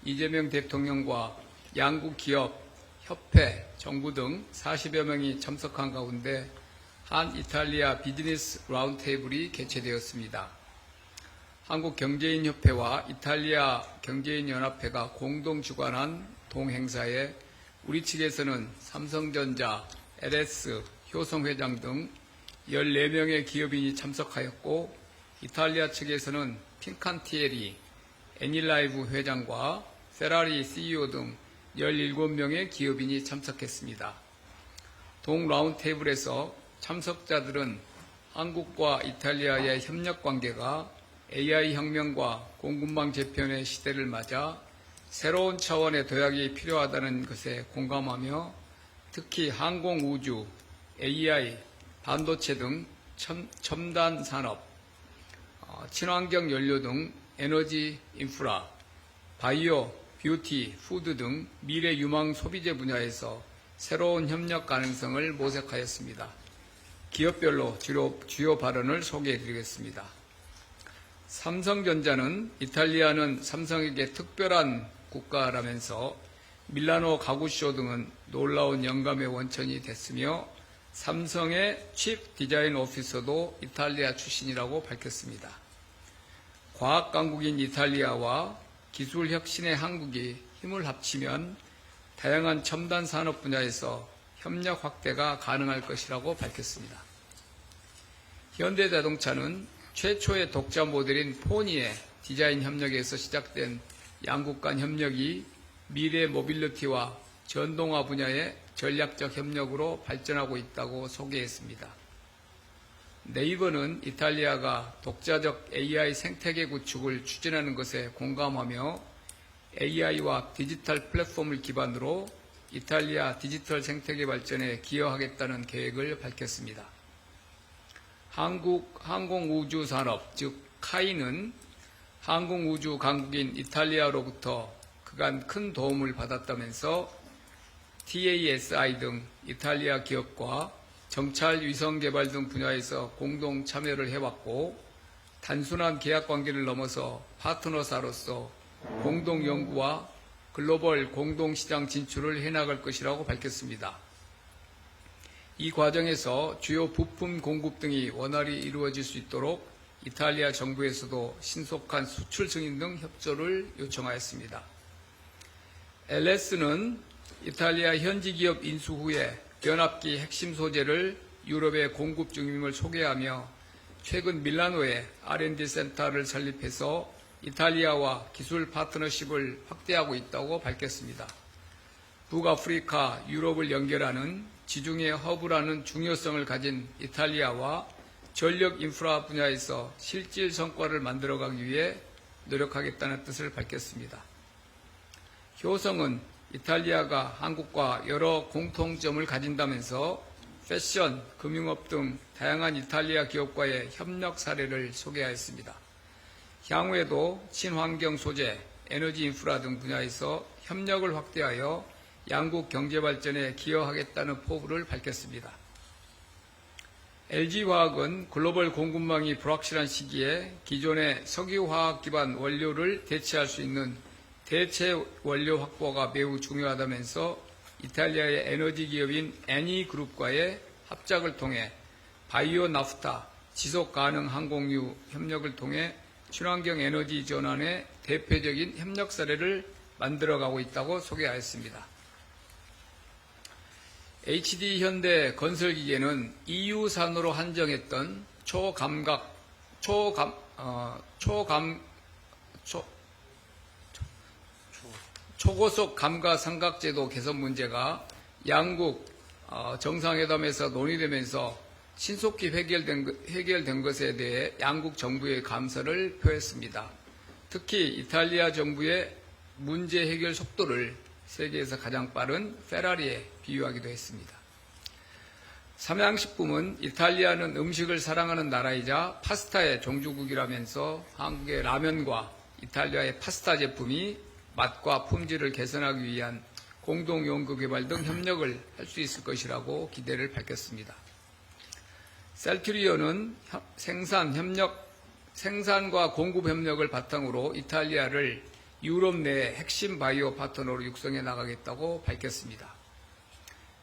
이재명 대통령과 양국 기업, 협회, 정부 등 40여 명이 참석한 가운데 한 이탈리아 비즈니스 라운드테이블이 개최되었습니다. 한국경제인협회와 이탈리아 경제인연합회가 공동 주관한 동행사에 우리 측에서는 삼성전자, LS, 효성회장 등 14명의 기업인이 참석하였고, 이탈리아 측에서는 핑칸티에리, 애닐라이브 회장과 페라리 CEO 등 17명의 기업인이 참석했습니다. 동 라운드테이블에서 참석자들은 한국과 이탈리아의 협력 관계가 AI 혁명과 공급망 재편의 시대를 맞아 새로운 차원의 도약이 필요하다는 것에 공감하며 특히 항공우주, AI, 반도체 등 첨단 산업, 친환경 연료 등 에너지 인프라, 바이오, 뷰티, 푸드 등 미래 유망 소비재 분야에서 새로운 협력 가능성을 모색하였습니다. 기업별로 주요 발언을 소개해드리겠습니다. 삼성전자는 이탈리아는 삼성에게 특별한 국가라면서 밀라노 가구쇼 등은 놀라운 영감의 원천이 됐으며 삼성의 칩 디자인 오피서도 이탈리아 출신이라고 밝혔습니다. 과학 강국인 이탈리아와 기술 혁신의 한국이 힘을 합치면 다양한 첨단 산업 분야에서 협력 확대가 가능할 것이라고 밝혔습니다. 현대자동차는 최초의 독자 모델인 포니의 디자인 협력에서 시작된 양국 간 협력이 미래 모빌리티와 전동화 분야의 전략적 협력으로 발전하고 있다고 소개했습니다. 네이버는 이탈리아가 독자적 AI 생태계 구축을 추진하는 것에 공감하며 AI와 디지털 플랫폼을 기반으로 이탈리아 디지털 생태계 발전에 기여하겠다는 계획을 밝혔습니다. 한국 항공우주산업, 즉 카이는 항공우주 강국인 이탈리아로부터 그간 큰 도움을 받았다면서 TASI 등 이탈리아 기업과 정찰 위성 개발 등 분야에서 공동 참여를 해왔고, 단순한 계약 관계를 넘어서 파트너사로서 공동 연구와 글로벌 공동 시장 진출을 해나갈 것이라고 밝혔습니다. 이 과정에서 주요 부품 공급 등이 원활히 이루어질 수 있도록 이탈리아 정부에서도 신속한 수출 승인 등 협조를 요청하였습니다. LS는 이탈리아 현지 기업 인수 후에 변압기 핵심 소재를 유럽에 공급 중임을 소개하며 최근 밀라노에 R&D 센터를 설립해서 이탈리아와 기술 파트너십을 확대하고 있다고 밝혔습니다. 북아프리카, 유럽을 연결하는 지중해 허브라는 중요성을 가진 이탈리아와 전력 인프라 분야에서 실질 성과를 만들어가기 위해 노력하겠다는 뜻을 밝혔습니다. 효성은 이탈리아가 한국과 여러 공통점을 가진다면서 패션, 금융업 등 다양한 이탈리아 기업과의 협력 사례를 소개하였습니다. 향후에도 친환경 소재, 에너지 인프라 등 분야에서 협력을 확대하여 양국 경제 발전에 기여하겠다는 포부를 밝혔습니다. LG화학은 글로벌 공급망이 불확실한 시기에 기존의 석유화학 기반 원료를 대체할 수 있는 대체 원료 확보가 매우 중요하다면서 이탈리아의 에너지 기업인 애니그룹과의 합작을 통해 바이오 나프타, 지속 가능 항공유 협력을 통해 친환경 에너지 전환의 대표적인 협력 사례를 만들어가고 있다고 소개하였습니다. HD 현대 건설기계는 EU산으로 한정했던 초고속 감가상각제도 개선 문제가 양국 정상회담에서 논의되면서 신속히 해결된 것에 대해 양국 정부의 감사를 표했습니다. 특히 이탈리아 정부의 문제 해결 속도를 세계에서 가장 빠른 페라리에 비유하기도 했습니다. 삼양식품은 이탈리아는 음식을 사랑하는 나라이자 파스타의 종주국이라면서 한국의 라면과 이탈리아의 파스타 제품이 맛과 품질을 개선하기 위한 공동 연구 개발 등 협력을 할 수 있을 것이라고 기대를 밝혔습니다. 셀트리온은 생산과 공급 협력을 바탕으로 이탈리아를 유럽 내 핵심 바이오 파트너로 육성해 나가겠다고 밝혔습니다.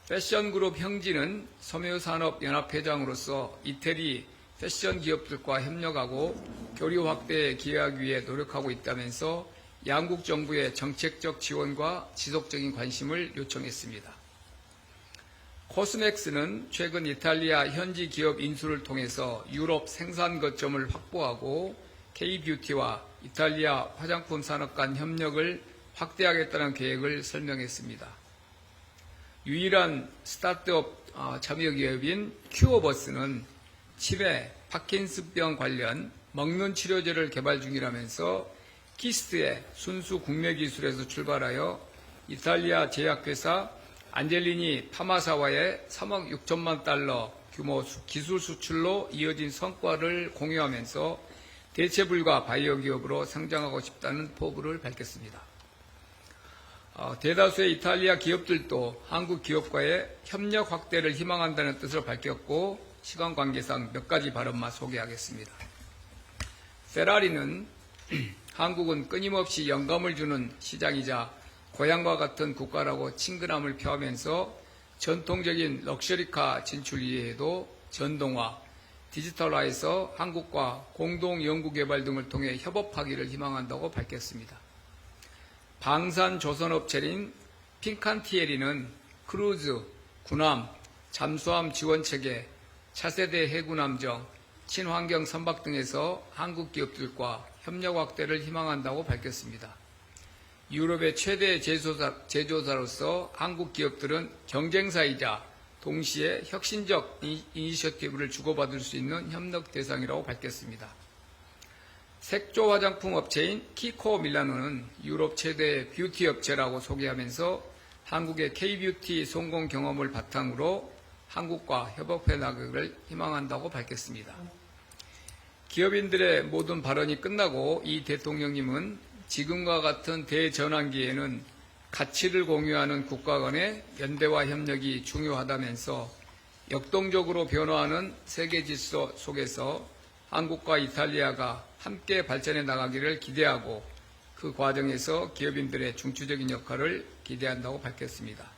패션그룹 형진은 섬유산업연합회장으로서 이태리 패션 기업들과 협력하고 교류 확대에 기여하기 위해 노력하고 있다면서 양국 정부의 정책적 지원과 지속적인 관심을 요청했습니다. 코스맥스는 최근 이탈리아 현지 기업 인수를 통해서 유럽 생산 거점을 확보하고 K-뷰티와 이탈리아 화장품 산업 간 협력을 확대하겠다는 계획을 설명했습니다. 유일한 스타트업 참여 기업인 큐어버스는 치매, 파킨슨병 관련 먹는 치료제를 개발 중이라면서 키스트의 순수 국내 기술에서 출발하여 이탈리아 제약회사 안젤리니 파마사와의 3억 6천만 달러 규모 기술 수출로 이어진 성과를 공유하면서 대체불가 바이오 기업으로 성장하고 싶다는 포부를 밝혔습니다. 대다수의 이탈리아 기업들도 한국 기업과의 협력 확대를 희망한다는 뜻을 밝혔고 시간 관계상 몇 가지 발언만 소개하겠습니다. 페라리는 한국은 끊임없이 영감을 주는 시장이자 고향과 같은 국가라고 친근함을 표하면서 전통적인 럭셔리카 진출 이외에도 전동화, 디지털화해서 한국과 공동 연구개발 등을 통해 협업하기를 희망한다고 밝혔습니다. 방산조선업체인 핑칸티에리는 크루즈, 군함, 잠수함 지원체계, 차세대 해군함정, 친환경 선박 등에서 한국 기업들과 협력 확대를 희망한다고 밝혔습니다. 유럽의 최대 제조사로서 한국 기업들은 경쟁사이자 동시에 혁신적 이니셔티브를 주고받을 수 있는 협력 대상이라고 밝혔습니다. 색조 화장품 업체인 키코 밀라노는 유럽 최대 뷰티 업체라고 소개하면서 한국의 K-뷰티 성공 경험을 바탕으로 한국과 협업해 나가기를 희망한다고 밝혔습니다. 기업인들의 모든 발언이 끝나고 이 대통령님은 지금과 같은 대전환기에는 가치를 공유하는 국가 간의 연대와 협력이 중요하다면서 역동적으로 변화하는 세계 질서 속에서 한국과 이탈리아가 함께 발전해 나가기를 기대하고 그 과정에서 기업인들의 중추적인 역할을 기대한다고 밝혔습니다.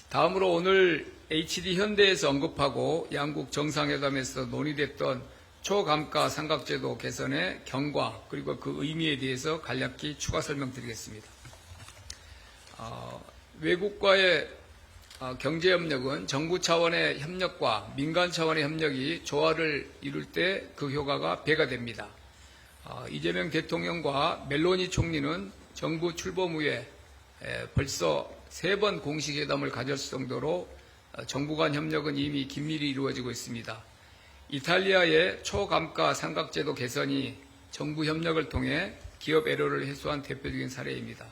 다음으로 오늘 HD현대에서 언급하고 양국 정상회담에서 논의됐던 초감가 삼각제도 개선의 경과 그리고 그 의미에 대해서 간략히 추가 설명드리겠습니다. 외국과의 경제협력은 정부 차원의 협력과 민간 차원의 협력이 조화를 이룰 때 그 효과가 배가 됩니다. 이재명 대통령과 멜로니 총리는 정부 출범 후에 벌써 3번 공식 회담을 가졌을 정도로 정부 간 협력은 이미 긴밀히 이루어지고 있습니다. 이탈리아의 초감가 삼각제도 개선이 정부 협력을 통해 기업 애로를 해소한 대표적인 사례입니다.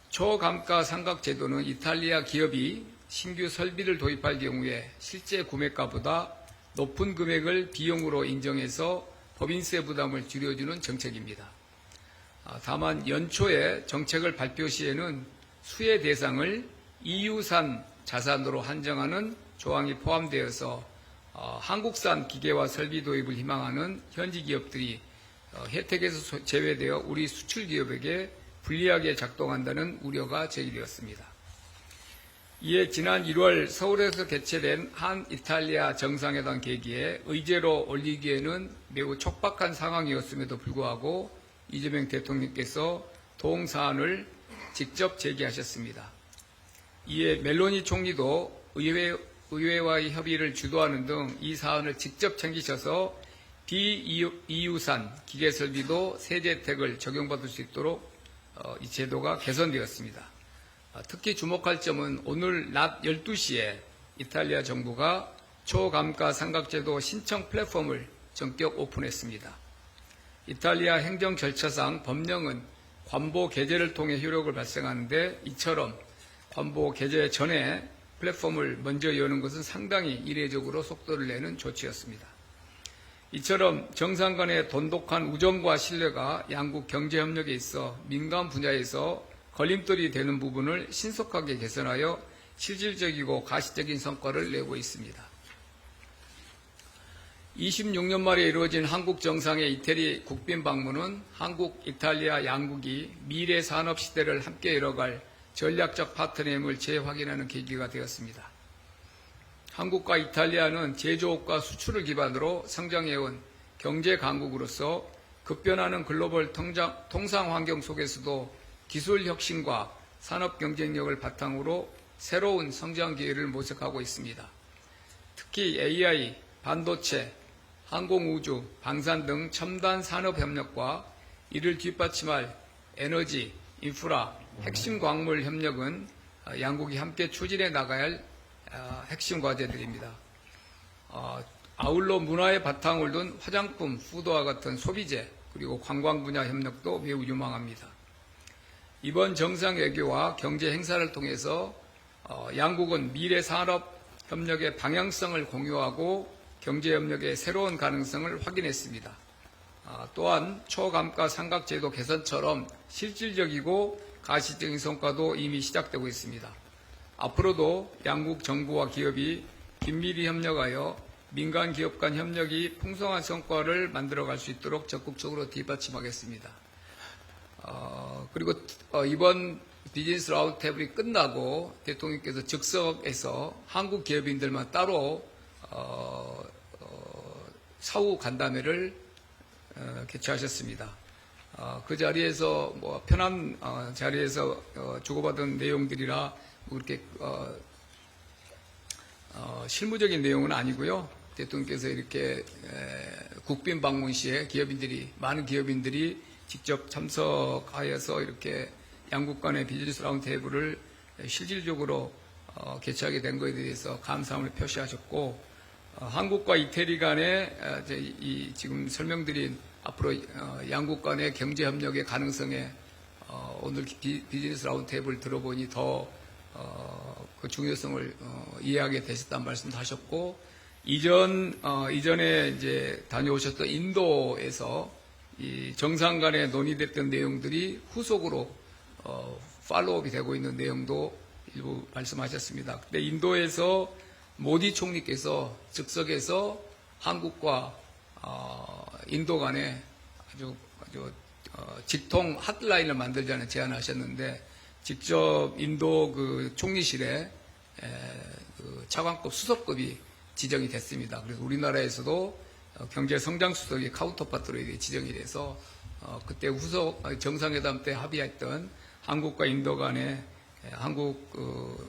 초감가 삼각제도는 이탈리아 기업이 신규 설비를 도입할 경우에 실제 구매가보다 높은 금액을 비용으로 인정해서 법인세 부담을 줄여주는 정책입니다. 다만 연초에 정책을 발표 시에는 수혜 대상을 EU산 자산으로 한정하는 조항이 포함되어서 한국산 기계와 설비 도입을 희망하는 현지 기업들이 혜택에서 제외되어 우리 수출 기업에게 불리하게 작동한다는 우려가 제기되었습니다. 이에 지난 1월 서울에서 개최된 한 이탈리아 정상회담 계기에 의제로 올리기에는 매우 촉박한 상황이었음에도 불구하고 이재명 대통령께서 동사안을 직접 제기하셨습니다. 이에 멜로니 총리도 의회와의 협의를 주도하는 등 이 사안을 직접 챙기셔서 비EU산 기계 설비도 세제 혜택을 적용받을 수 있도록 이 제도가 개선되었습니다. 특히 주목할 점은 오늘 낮 12시에 이탈리아 정부가 초감가 삼각제도 신청 플랫폼을 전격 오픈했습니다. 이탈리아 행정 절차상 법령은 관보 게재를 통해 효력을 발생하는데 이처럼 관보 게재 전에 플랫폼을 먼저 여는 것은 상당히 이례적으로 속도를 내는 조치였습니다. 이처럼 정상 간의 돈독한 우정과 신뢰가 양국 경제협력에 있어 민간 분야에서 걸림돌이 되는 부분을 신속하게 개선하여 실질적이고 가시적인 성과를 내고 있습니다. 26년 만에 이루어진 한국 정상의 이태리 국빈 방문은 한국, 이탈리아 양국이 미래 산업 시대를 함께 이뤄갈 전략적 파트너임을 재확인하는 계기가 되었습니다. 한국과 이탈리아는 제조업과 수출을 기반으로 성장해온 경제 강국으로서 급변하는 글로벌 통상 환경 속에서도 기술 혁신과 산업 경쟁력을 바탕으로 새로운 성장 기회를 모색하고 있습니다. 특히 AI, 반도체, 항공우주, 방산 등 첨단 산업 협력과 이를 뒷받침할 에너지, 인프라, 핵심 광물 협력은 양국이 함께 추진해 나가야 할 핵심 과제들입니다. 아울러 문화의 바탕을 둔 화장품, 푸드와 같은 소비재, 그리고 관광 분야 협력도 매우 유망합니다. 이번 정상외교와 경제 행사를 통해서 양국은 미래 산업 협력의 방향성을 공유하고 경제 협력의 새로운 가능성을 확인했습니다. 또한 초감가 삼각제도 개선처럼 실질적이고 가시적인 성과도 이미 시작되고 있습니다. 앞으로도 양국 정부와 기업이 긴밀히 협력하여 민간 기업 간 협력이 풍성한 성과를 만들어갈 수 있도록 적극적으로 뒷받침하겠습니다. 그리고 이번 비즈니스 라운드테이블이 끝나고 대통령께서 즉석에서 한국 기업인들만 따로 사후 간담회를 개최하셨습니다. 그 자리에서 편한 자리에서 주고받은 내용들이라 그렇게 실무적인 내용은 아니고요. 대통령께서 이렇게 국빈 방문 시에 많은 기업인들이 직접 참석하여서 이렇게 양국 간의 비즈니스 라운드 테이블을 실질적으로 개최하게 된 것에 대해서 감사함을 표시하셨고, 한국과 이태리 간의 지금 설명드린 앞으로 양국 간의 경제 협력의 가능성에 오늘 비즈니스 라운드 테이블 들어보니 더 그 중요성을 이해하게 되셨다는 말씀도 하셨고, 이전에 이제 다녀오셨던 인도에서 이 정상 간에 논의됐던 내용들이 후속으로 팔로우업이 되고 있는 내용도 일부 말씀하셨습니다. 근데 인도에서 모디 총리께서 즉석에서 한국과 인도 간에 아주 직통 핫라인을 만들자는 제안을 하셨는데, 직접 인도 그 총리실에 그 차관급 수석급이 지정이 됐습니다. 그래서 우리나라에서도 경제 성장 수석이 카운터파트로 지정이 돼서 그때 후속 정상회담 때 합의했던 한국과 인도 간의 한국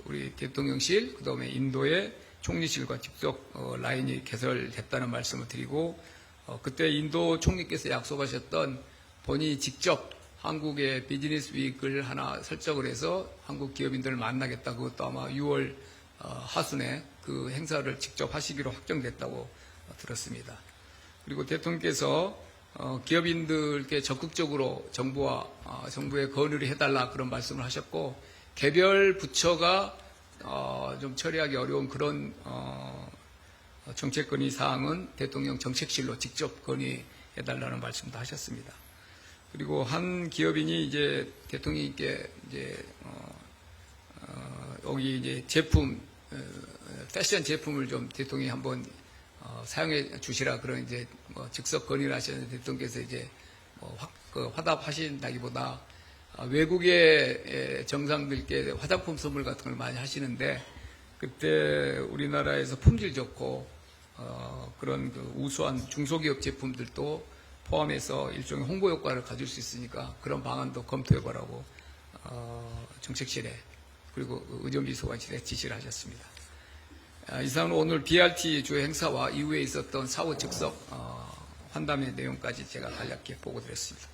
우리 대통령실, 그다음에 인도의 총리실과 직접 라인이 개설됐다는 말씀을 드리고, 그때 인도 총리께서 약속하셨던 본인이 직접 한국의 비즈니스 위크를 하나 설정을 해서 한국 기업인들을 만나겠다. 그것도 아마 6월 하순에 그 행사를 직접 하시기로 확정됐다고 들었습니다. 그리고 대통령께서 기업인들께 적극적으로 정부에 건의를 해달라 그런 말씀을 하셨고, 개별 부처가 좀 처리하기 어려운 그런 정책 건의 사항은 대통령 정책실로 직접 건의해달라는 말씀도 하셨습니다. 그리고 한 기업인이 이제 대통령께 이제 여기 이제 패션 제품을 좀 대통령이 한번 사용해 주시라 그런 이제 즉석 건의를 하셨는데, 대통령께서 이제 화답하신다기보다 외국의 정상들께 화장품 선물 같은 걸 많이 하시는데, 그때 우리나라에서 품질 좋고 그런 그 우수한 중소기업 제품들도 포함해서 일종의 홍보 효과를 가질 수 있으니까 그런 방안도 검토해보라고 정책실에 그리고 의전비서관실에 지시를 하셨습니다. 이상으로 오늘 BRT 주요 행사와 이후에 있었던 사후 즉석 환담의 내용까지 제가 간략히 보고드렸습니다.